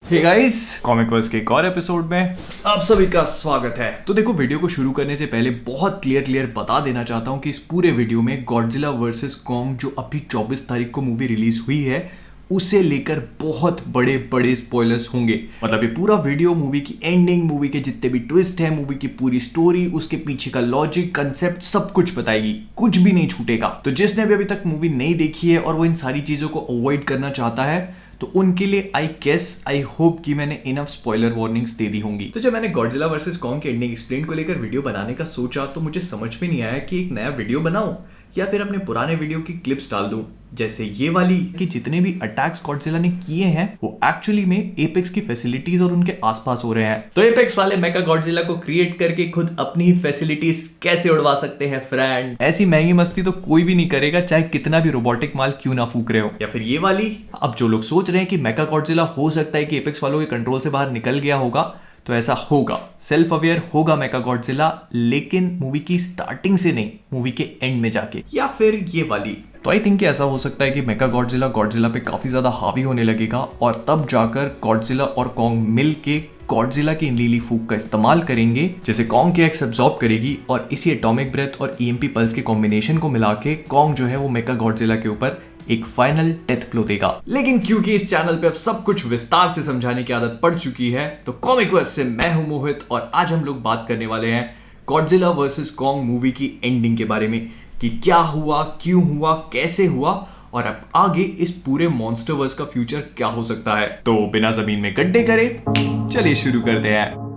Hey guys, comic verse के एक और एपिसोड में आप सभी का स्वागत है। तो देखो, वीडियो को शुरू करने से पहले बहुत क्लियर बता देना चाहता हूं कि इस पूरे वीडियो में गॉडजिला वर्सेस कॉन्ग जो अभी 24 तारीख को मूवी रिलीज हुई है उसे लेकर बहुत बड़े बड़े स्पॉयलर्स होंगे। मतलब ये पूरा वीडियो मूवी की एंडिंग, मूवी के जितने भी ट्विस्ट है, मूवी की पूरी स्टोरी, उसके पीछे का लॉजिक, कंसेप्ट सब कुछ बताएगी, कुछ भी नहीं छूटेगा। तो जिसने भी अभी तक मूवी नहीं देखी है और वो इन सारी चीजों को अवॉइड करना चाहता है तो उनके लिए आई होप कि मैंने इनफ स्पॉइलर वार्निंग्स दे दी होंगी। तो जब मैंने गॉडजिला वर्सेस कॉन्ग के एंडिंग एक्सप्लेन को लेकर वीडियो बनाने का सोचा तो मुझे समझ में नहीं आया कि एक नया वीडियो बनाऊं या फिर अपने पुराने वीडियो की क्लिप्स डाल दूं, जैसे ये वाली कि जितने भी अटैक्स गॉडजिला ने किए हैं वो एक्चुअली में एपेक्स की फैसिलिटीज और उनके आसपास हो रहे हैं। तो एपेक्स वाले मेका गॉडजिला को क्रिएट करके खुद अपनी ही फैसिलिटीज कैसे उड़वा सकते हैं फ्रेंड। ऐसी महंगी मस्ती तो कोई भी नहीं करेगा, चाहे कितना भी रोबोटिक माल क्यों ना फूक रहे हो। या फिर ये वाली, अब जो लोग सोच रहे हैं कि मेका गॉडजिला हो सकता है कि एपेक्स वालों के कंट्रोल से बाहर निकल गया होगा, तो ऐसा होगा, सेल्फ अवेयर होगा मेका गॉडजिला, लेकिन मूवी की स्टार्टिंग से नहीं, मूवी के एंड में जाके। या फिर ये वाली, तो आई थिंक ऐसा हो सकता है कि मेका गॉडजिला पे काफी ज्यादा हावी होने लगेगा और तब जाकर गॉडजिला और कॉन्ग मिल के गॉडजिला की नीली फूक का इस्तेमाल करेंगे, जैसे कॉन्ग के एक्स एब्जॉर्ब करेगी और इसी एटॉमिक ब्रेथ और ईएमपी पल्स के कॉम्बिनेशन को मिला के कॉन्ग जो है वो मेका गॉडजिला के ऊपर एक फाइनल डेथ ब्लो देगा। लेकिन क्योंकि इस चैनल पे अब सब कुछ विस्तार से समझाने की आदत पड़ चुकी है, तो कॉमिक वर्स से मैं हूं मोहित और आज हम लोग बात करने वाले हैं गॉडजिला वर्सेस कॉन्ग मूवी की एंडिंग के बारे में कि क्या हुआ, क्यों हुआ, कैसे हुआ और अब आगे इस पूरे मॉन्स्टरवर्स का फ्यूचर क्या हो सकता है। तो बिना जमीन में गड्ढे करे चलिए शुरू करते हैं।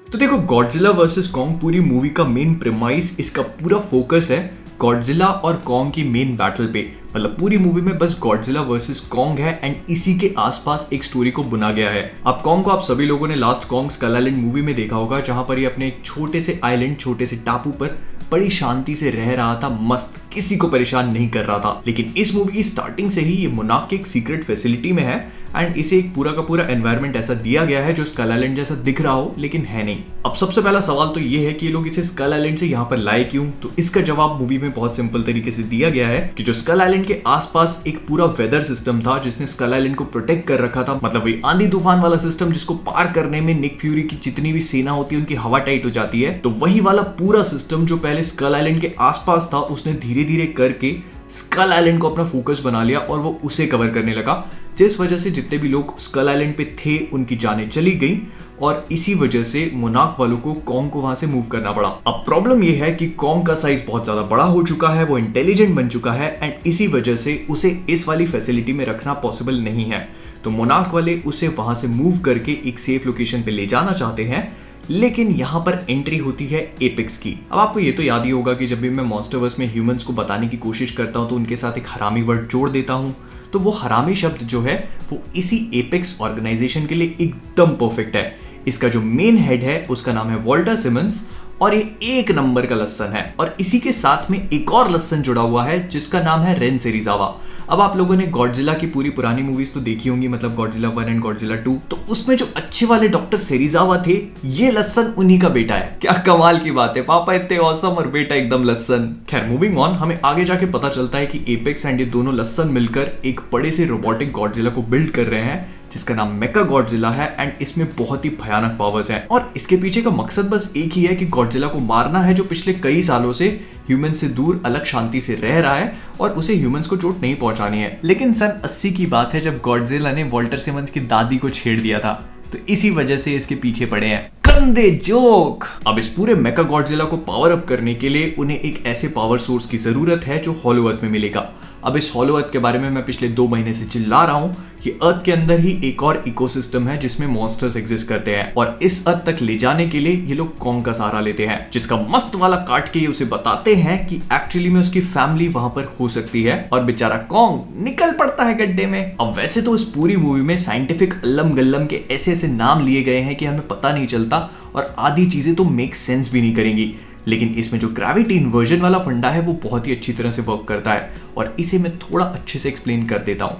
तो देखो, गॉडजिला वर्सेस कॉन्ग पूरी मूवी का मेन प्रेमाइस, इसका पूरा फोकस है गॉडजिला और कॉन्ग की मेन बैटल पे। मतलब पूरी मूवी में बस गॉडजिला वर्सेस कॉन्ग है एंड इसी के आसपास एक स्टोरी को बुना गया है। अब कॉन्ग को आप सभी लोगों ने last Kong Skull Island movie में देखा होगा, जहां पर ये अपने एक छोटे से आइलैंड, छोटे से टापू पर बड़ी शांति से रह रहा था, मस्त, किसी को परेशान नहीं कर रहा था। लेकिन इस मूवी की स्टार्टिंग से ही ये मोनार्क की एक सीक्रेट फैसिलिटी में है एंड इसे एक पूरा का पूरा एनवायरनमेंट ऐसा दिया गया है जो स्कल आइलैंड जैसा दिख रहा हो लेकिन है नहीं। अब सबसे पहला सवाल तो ये है कि ये लोग इसे स्कल आइलैंड से यहाँ पर लाए क्यों? तो इसका जवाब मूवी में बहुत सिंपल तरीके से दिया गया है कि जो स्कल आइलैंड के आसपास एक पूरा वेदर सिस्टम था जिसने स्कल आइलैंड को प्रोटेक्ट कर रखा था। मतलब वही आंधी तूफान वाला सिस्टम जिसको पार करने में निक फ्यूरी की जितनी भी सेना होती है उनकी हवा टाइट हो जाती है, तो वही वाला पूरा सिस्टम जो पहले स्कल आइलैंड के आसपास था उसने धीरे धीरे करके स्कल आइलैंड को अपना फोकस बना लिया और वो उसे कवर करने लगा, जिस वजह से जितने भी लोग स्कल आइलैंड पे थे उनकी जानें चली गई और इसी वजह से मोनार्क वालों को कॉन्ग को वहां से मूव करना पड़ा। अब प्रॉब्लम ये है कि कॉन्ग का साइज बहुत ज्यादा बड़ा हो चुका है, वो इंटेलिजेंट बन चुका है एंड इसी वजह से उसे इस वाली फैसिलिटी में रखना पॉसिबल नहीं है। तो मोनार्क वाले उसे वहां से मूव करके एक सेफ लोकेशन पे ले जाना चाहते हैं, लेकिन यहां पर एंट्री होती है एपेक्स की। अब आपको ये तो याद ही होगा कि जब भी मैं मॉन्स्टरवर्स में ह्यूमंस को बताने की कोशिश करता हूं तो उनके साथ एक हरामी वर्ड जोड़ देता हूं, तो वो हरामी शब्द जो है वो इसी एपेक्स ऑर्गेनाइजेशन के लिए एकदम परफेक्ट है। इसका जो मेन हेड है उसका नाम है वॉल्टर सिमंस और ये एक नंबर का लसन है और इसी के साथ में एक और लसन जुड़ा हुआ है जिसका नाम है रेन सेरिजावा। अब आप लोगों ने गॉडजिला की पूरी पुरानी मूवीज तो देखी होंगी, मतलब गॉडजिला 1 एंड गॉडजिला 2, तो उसमें जो अच्छे वाले डॉक्टर सेरिजावा थे, ये लसन उन्हीं का बेटा है। क्या कमाल की बात है, पापा इतने ऑसम और बेटा एकदम लसन। खैर मूविंग ऑन, हमें आगे जाके पता चलता है कि एपेक्स एंड ये दोनों लसन मिलकर एक बड़े से रोबोटिक गॉडजिला को बिल्ड कर रहे हैं जिसका नाम मेका गॉडजिला है एंड इसमें बहुत ही भयानक पावर्स हैं और इसके पीछे का मकसद बस एक ही है कि गॉडजिला को मारना है जो पिछले कई सालों से ह्यूमन से दूर अलग शांति से रह रहा है और उसे ह्यूमंस को चोट नहीं पहुंचानी है। लेकिन सन 80 की बात है जब गॉडजिला ने वॉल्टर सिमंस की दादी को छेड़ दिया था, तो इसी वजह से इसके पीछे पड़े हैं। गंदे जोक। अब इस पूरे मेका गॉडजिला को पावर अप करने के लिए उन्हें एक ऐसे पावर सोर्स की जरूरत है जो हॉलो अर्थ में मिलेगा। अब इस हॉलो अर्थ के बारे में मैं पिछले 2 महीने से चिल्ला रहा हूं कि अर्थ के अंदर ही एक और इकोसिस्टम है जिसमें मॉन्स्टर्स एग्जिस्ट करते हैं और इस अर्थ तक ले जाने के लिए ये लोग कॉन्ग का सहारा लेते हैं, जिसका मस्त वाला काट के ये उसे बताते हैं कि एक्चुअली में उसकी फैमिली वहां पर हो सकती है और बेचारा कॉन्ग निकल पड़ता है गड्ढे में। अब वैसे तो इस पूरी मूवी में साइंटिफिक अल्लम गल्लम के ऐसे ऐसे नाम लिए गए हैं कि हमें पता नहीं चलता और आधी चीजें तो मेक सेंस भी नहीं करेंगी, लेकिन इसमें जो ग्रेविटी इन्वर्जन वाला फंडा है वो बहुत ही अच्छी तरह से वर्क करता है और इसे मैं थोड़ा अच्छे से एक्सप्लेन कर देता हूं।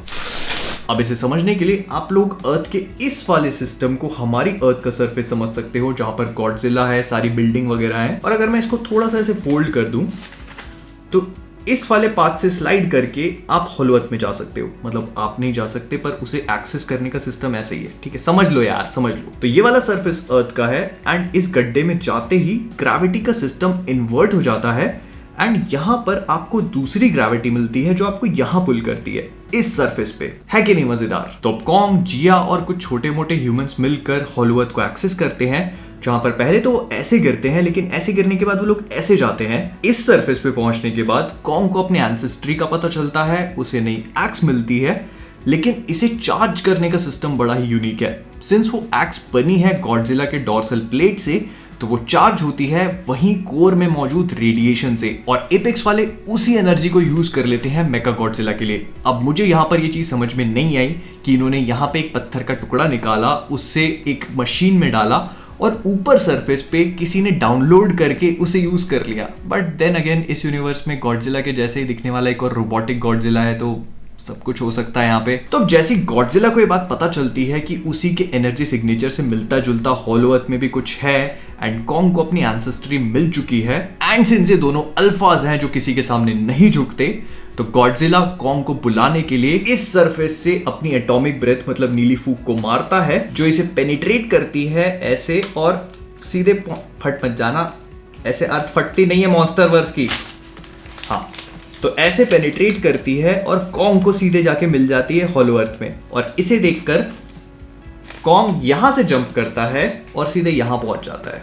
अब इसे समझने के लिए आप लोग अर्थ के इस वाले सिस्टम को हमारी अर्थ का सरफेस समझ सकते हो जहां पर गॉडजिला है, सारी बिल्डिंग वगैरह है, और अगर मैं इसको थोड़ा सा ऐसे फोल्ड कर दूं तो इस वाले पाथ से स्लाइड करके आप हॉलो अर्थ में जा सकते हो। मतलब आप नहीं जा सकते पर उसे एक्सेस करने का सिस्टम ऐसे ही है, ठीक है, समझ लो यार, समझ लो। तो ये वाला सरफेस अर्थ का है एंड इस गड्ढे में जाते ही ग्रेविटी का सिस्टम इन्वर्ट हो जाता है एंड यहां पर आपको दूसरी ग्रेविटी मिलती है जो आपको यहां पुल करती है इस सरफेस पे। है कि नहीं मजेदार? तो कॉन्ग, जिया और कुछ छोटे मोटे ह्यूमंस मिलकर हॉलो अर्थ को एक्सेस करते हैं, जहां पर पहले तो वो ऐसे गिरते हैं लेकिन ऐसे गिरने के बाद वो लोग ऐसे जाते हैं। इस सरफेस पे पहुंचने के बाद कॉन्ग को अपने एंसेस्ट्री का पता चलता है, उसे नई एक्स मिलती है, लेकिन इसे चार्ज करने का सिस्टम बड़ा ही यूनिक है। सिंस वो एक्स बनी है गॉडजिला के डॉर्सल प्लेट से, तो वो चार्ज होती है वहीं कोर में मौजूद रेडिएशन से, और एपेक्स वाले उसी एनर्जी को यूज कर लेते हैं मेगा गॉडजिला के लिए। अब मुझे यहां पर ये चीज समझ में नहीं आई कि इन्होंने यहां पे एक पत्थर का टुकड़ा निकाला, उससे एक मशीन में डाला और ऊपर सरफेस पे किसी ने डाउनलोड करके उसे यूज कर लिया। बट देन अगेन इस यूनिवर्स में गॉडजिला के जैसे ही दिखने वाला एक और रोबोटिक गॉडजिला है, तो सब कुछ हो सकता है यहाँ पे। तो अब जैसी गॉडजिला को ये बात पता चलती है कि उसी के एनर्जी सिग्नेचर से मिलता जुलता हॉलो अर्थ में भी कुछ है एंड कॉन्ग को अपनी एंसेस्ट्री मिल चुकी है, एंड सिंस ये दोनों अल्फाज हैं जो किसी के सामने नहीं झुकते, तो गॉडजिला कॉन्ग को बुलाने के लिए इस सरफेस से अपनी एटॉमिक ब्रेथ मतलब नीली फूंक को मारता है, जो इसे पेनिट्रेट करती है ऐसे, और सीधे फट मत जाना, ऐसे अर्थ फटती नहीं है मॉन्स्टर वर्स की, हाँ, तो ऐसे पेनिट्रेट करती है और कॉन्ग को सीधे जाके मिल जाती है हॉलो अर्थ में। और इसे देखकर कॉन्ग यहां से जंप करता है और सीधे यहां पहुंच जाता है।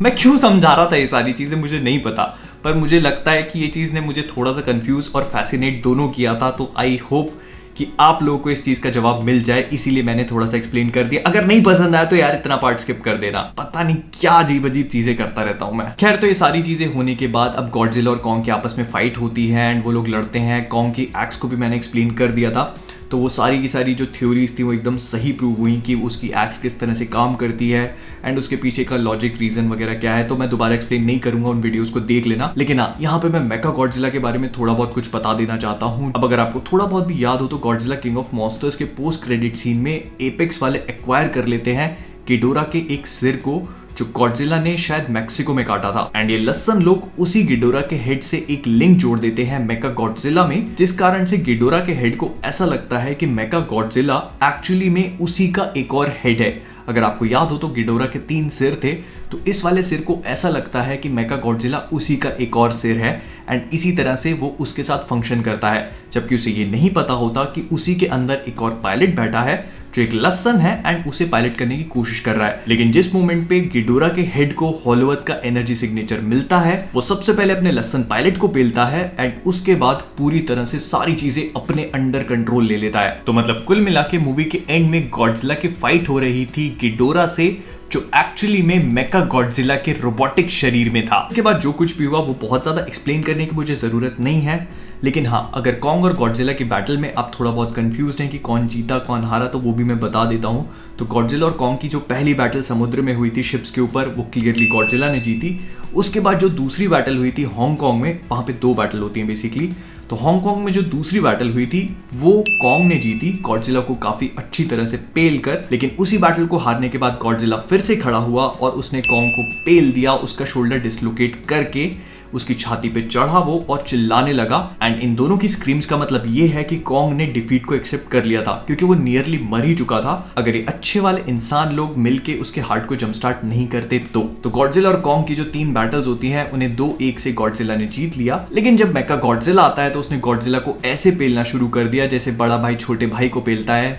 मैं क्यों समझा रहा था ये सारी चीजें मुझे नहीं पता, पर मुझे लगता है कि ये चीज ने मुझे थोड़ा सा कंफ्यूज और फैसिनेट दोनों किया था। तो आई होप कि आप लोगों को इस चीज का जवाब मिल जाए, इसीलिए मैंने थोड़ा सा एक्सप्लेन कर दिया। अगर नहीं पसंद आया तो यार इतना पार्ट स्किप कर देना, पता नहीं क्या अजीब अजीब चीजें करता रहता हूं मैं। खैर, तो ये सारी चीजें होने के बाद अब गॉडजिला और कॉन्ग की आपस में फाइट होती है एंड वो लोग लड़ते हैं। कॉन्ग की एक्स को भी मैंने एक्सप्लेन कर दिया था, तो वो सारी की सारी जो थ्योरीज थी वो एकदम सही प्रूव हुई कि उसकी एक्स किस तरह से काम करती है एंड उसके पीछे का लॉजिक रीजन वगैरह क्या है। तो मैं दोबारा एक्सप्लेन नहीं करूंगा, उन वीडियोस को देख लेना। लेकिन हाँ, यहाँ पे मैं मेगा गॉडजिला के बारे में थोड़ा बहुत कुछ बता देना चाहता हूँ। अब अगर आपको थोड़ा बहुत भी याद हो तो गॉडजिला किंग ऑफ मॉन्स्टर्स के पोस्ट क्रेडिट सीन में एपेक्स वाले एक्वायर कर लेते हैं गिडोरा के एक सिर को, जो गॉडजिला ने शायद मैक्सिको में काटा था, एंड ये लसन लोग उसी गिडोरा के हेड से एक लिंक जोड़ देते हैं मेगा गॉडजिला में, जिस कारण से गिडोरा के हेड को ऐसा लगता है कि मेगा गॉडजिला एक्चुअली में उसी का एक और हेड है। अगर आपको याद हो तो गिडोरा के 3 सिर थे, तो इस वाले सिर को ऐसा लगता है कि मेगा गॉडजिला उसी का एक और सिर है एंड इसी तरह से वो उसके साथ फंक्शन करता है, जबकि उसे ये नहीं पता होता कि उसी के अंदर एक और पायलट बैठा है जो एक लसन है एंड उसे पायलट करने की कोशिश कर रहा है। लेकिन जिस मोमेंट पे गिडोरा के हेड को हॉलो अर्थ का एनर्जी सिग्नेचर मिलता है, वो सबसे पहले अपने लसन पायलट को पेलता है एंड उसके बाद पूरी तरह से सारी चीजें अपने अंडर कंट्रोल ले लेता है। तो मतलब कुल मिला के मूवी के एंड में गॉडजिला की फाइट हो रही थी गिडोरा से, जो एक्चुअली में मेगा गॉडजिला के रोबोटिक शरीर में था। इसके बाद जो कुछ भी हुआ वो बहुत ज्यादा एक्सप्लेन करने की मुझे जरूरत नहीं है, लेकिन हाँ, अगर कॉन्ग और गॉडजिला की बैटल में आप थोड़ा बहुत कंफ्यूज्ड हैं कि कौन जीता कौन हारा, तो वो भी मैं बता देता हूँ। तो गॉडजिला और कॉन्ग की जो पहली बैटल समुद्र में हुई थी शिप्स के ऊपर, वो क्लियरली गॉडजिला ने जीती। उसके बाद जो दूसरी बैटल हुई थी हांगकांग में, वहां पे 2 बैटल होती हैं बेसिकली, तो हांगकांग में जो दूसरी बैटल हुई थी वो कॉन्ग ने जीती गॉडजिला को काफी अच्छी तरह से पेल कर। लेकिन उसी बैटल को हारने के बाद गॉडजिला फिर से खड़ा हुआ और उसने कॉन्ग को पेल दिया, उसका शोल्डर डिसलोकेट करके उसकी छाती पे चढ़ा वो और चिल्लाने लगा। एंड इन दोनों की स्क्रीम्स का मतलब ये है कि कॉन्ग ने डिफीट को एक्सेप्ट कर लिया था, क्योंकि वो नियरली मर ही चुका था अगर ये अच्छे वाले इंसान लोग मिलके उसके हार्ट को जंप स्टार्ट नहीं करते तो गॉडजिला और कॉन्ग की जो 3 बैटल्स होती हैं उन्हें 2-1 से गॉडजिला ने जीत लिया। लेकिन जब मेगा गॉडजिला आता है तो उसने गॉडजिला को ऐसे पेलना शुरू कर दिया जैसे बड़ा भाई छोटे भाई को पेलता है।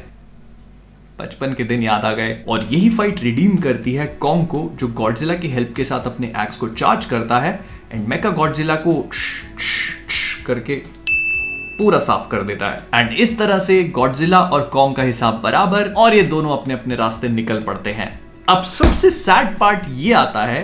बचपन के दिन याद आ गए। और यही फाइट रिडीम करती है कॉन्ग को, जो गॉडजिला की हेल्प के साथ अपने एक्स को चार्ज करता है एंड मेगा गॉडजिला को करके पूरा साफ कर देता है। एंड इस तरह से गॉडजिला और कॉन्ग का हिसाब बराबर और ये दोनों अपने अपने रास्ते निकल पड़ते हैं। अब सबसे सैड पार्ट ये आता है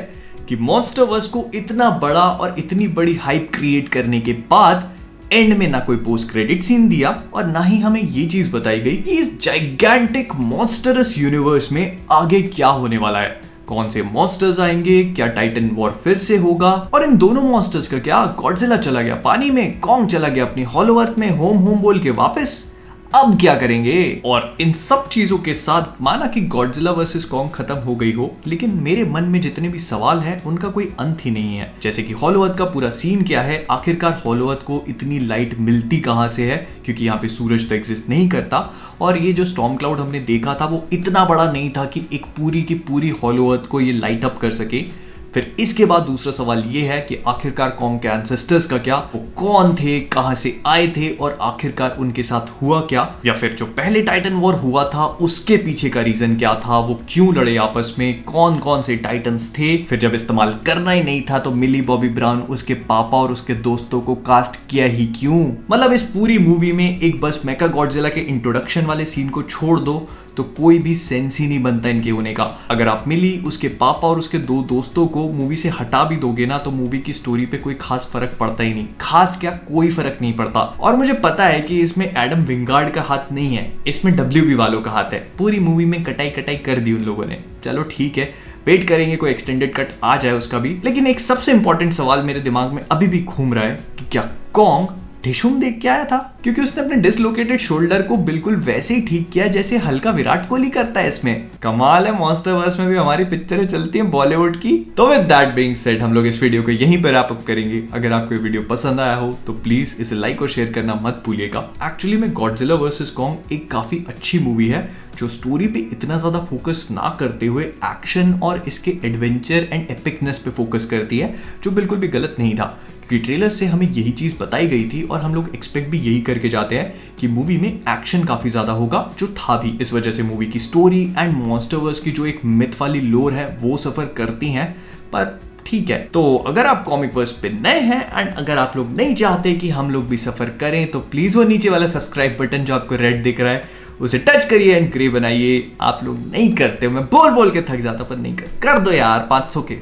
कि मॉन्स्टरवर्स को इतना बड़ा और इतनी बड़ी हाइप क्रिएट करने के बाद एंड में ना कोई पोस्ट क्रेडिट सीन दिया और ना ही हमें ये चीज बताई गई कि इस जाइगैंटिक मॉन्स्टरस यूनिवर्स में आगे क्या होने वाला है, कौन से मॉन्स्टर्स आएंगे, क्या टाइटन वॉर फिर से होगा, और इन दोनों मॉन्स्टर्स का क्या, गॉडजिला चला गया पानी में, कॉन्ग चला गया अपनी हॉलो अर्थ में होम होम बोल के वापस। अब क्या करेंगे। और इन सब चीजों के साथ माना कि गॉडजिला वर्सेस कॉन्ग खत्म हो गई हो, लेकिन मेरे मन में जितने भी सवाल हैं उनका कोई अंत ही नहीं है। जैसे कि हॉलो अर्थ का पूरा सीन क्या है, आखिरकार हॉलो अर्थ को इतनी लाइट मिलती कहां से है, क्योंकि यहाँ पे सूरज तो एग्जिस्ट नहीं करता, और ये जो स्टॉर्म क्लाउड हमने देखा था वो इतना बड़ा नहीं था कि एक पूरी की पूरी हॉलो अर्थ को ये लाइट अप कर सके। फिर इसके बाद दूसरा सवाल ये है कि आखिरकार कॉन्ग के एंसेस्टर्स का क्या, वो कौन थे, कहां से आए थे और आखिरकार उनके साथ हुआ क्या, या फिर जो पहले टाइटन वॉर हुआ था उसके पीछे का रीजन क्या था, वो क्यों लड़े आपस में, कौन कौन से टाइटन्स थे, फिर जब इस्तेमाल करना ही नहीं था तो मिली बॉबी ब्राउन उसके पापा और उसके दोस्तों को कास्ट किया ही क्यों। मतलब इस पूरी मूवी में एक बस मेका गॉडजिला के इंट्रोडक्शन वाले सीन को छोड़ दो तो कोई भी सेंस ही नहीं बनता इनके होने का। अगर आप मिली, उसके पापा और उसके दो दोस्तों को मूवी से हटा भी दोगे ना तो मूवी की स्टोरी पे कोई खास फर्क पड़ता ही नहीं, खास क्या कोई फर्क नहीं पड़ता। और मुझे पता है कि इसमें एडम विंगार्ड का हाथ नहीं है, इसमें WB वालों का हाथ है। पूरी मूवी में कटाई कटाई कर दी उन लोगों ने। चलो ठीक है, वेट करेंगे कोई एक्सटेंडेड कट आ जाए उसका भी। लेकिन एक सबसे इंपॉर्टेंट सवाल मेरे दिमाग में अभी भी घूम रहा है कि क्या कॉन्ग ढिशुम देख के आया था, क्योंकि उसने अपने डिसलोकेटेड शोल्डर को बिल्कुल वैसे ही ठीक किया जैसे हल्का विराट कोहली करता है इसमें। कमाल है, मॉन्स्टरवर्स में भी हमारी पिक्चरें चलती हैं बॉलीवुड की। तो विद दैट बीइंग सेड हम लोग इस वीडियो को यहीं पर रैप अप करेंगे। अगर आपको ये वीडियो पसंद आया हो तो प्लीज इसे लाइक और शेयर करना मत भूलिएगा। एक्चुअली में गॉडजिला वर्सेस कॉन्ग एक काफी अच्छी मूवी है जो स्टोरी पे इतना ज्यादा फोकस ना करते हुए एक्शन और इसके एडवेंचर एंड एपिकनेस पे फोकस करती है, जो बिल्कुल भी गलत नहीं था, क्योंकि ट्रेलर से हमें यही चीज बताई गई थी और हम लोग एक्सपेक्ट भी यही करके जाते हैं कि मूवी में एक्शन काफी ज्यादा होगा, जो था भी। इस वजह से मूवी की स्टोरी एंड मॉन्स्टरवर्स की जो एक मिथ वाली लोर है वो सफर करती हैं, पर ठीक है। तो अगर आप कॉमिक वर्स पे नए हैं एंड अगर आप लोग नहीं चाहते कि हम लोग भी सफर करें तो प्लीज वो नीचे वाला सब्सक्राइब बटन जो आपको रेड दिख रहा है उसे टच करिए एंड ग्रे बनाइए। आप लोग नहीं करते, मैं बोल बोल के थक जाता, पर नहीं कर दो यार 500 के।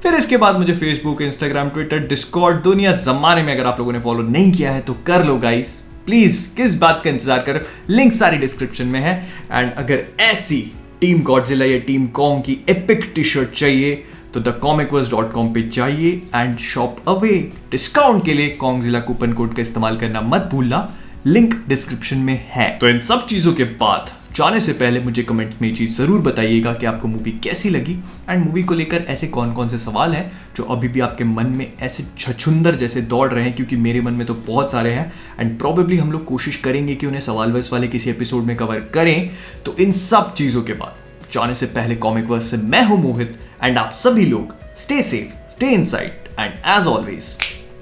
फिर इसके बाद मुझे फेसबुक, इंस्टाग्राम, ट्विटर, डिस्कॉर्ड, दुनिया जमाने में अगर आप लोगों ने फॉलो नहीं किया है तो कर लो गाइस, प्लीज। किस बात का इंतजार कर रहे हो, लिंक सारी डिस्क्रिप्शन में है। एंड अगर ऐसी टीम गॉडजिला या टीम कॉन्ग की एपिक टी शर्ट चाहिए तो thecomicverse.com पे जाइए एंड शॉप अवे। डिस्काउंट के लिए कॉन्गजिला कूपन कोड का इस्तेमाल करना मत भूलना, लिंक डिस्क्रिप्शन में है। तो इन सब चीजों के बाद जाने से पहले मुझे कमेंट में ये चीज जरूर बताइएगा कि आपको मूवी कैसी लगी एंड मूवी को लेकर ऐसे कौन कौन से सवाल हैं जो अभी भी आपके मन में ऐसे छछुंदर जैसे दौड़ रहे हैं, क्योंकि मेरे मन में तो बहुत सारे हैं एंड प्रोबेबली हम लोग कोशिश करेंगे कि उन्हें सवाल वर्स वाले किसी एपिसोड में कवर करें। तो इन सब चीजों के बाद जाने से पहले कॉमिक वर्स से मैं हूं मोहित एंड आप सभी लोग stay safe, stay inside and as always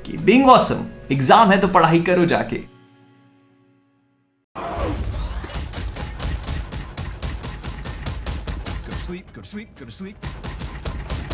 keep being awesome. Exam है तो पढ़ाई करो जाके। Go to sleep, go to sleep, go to sleep.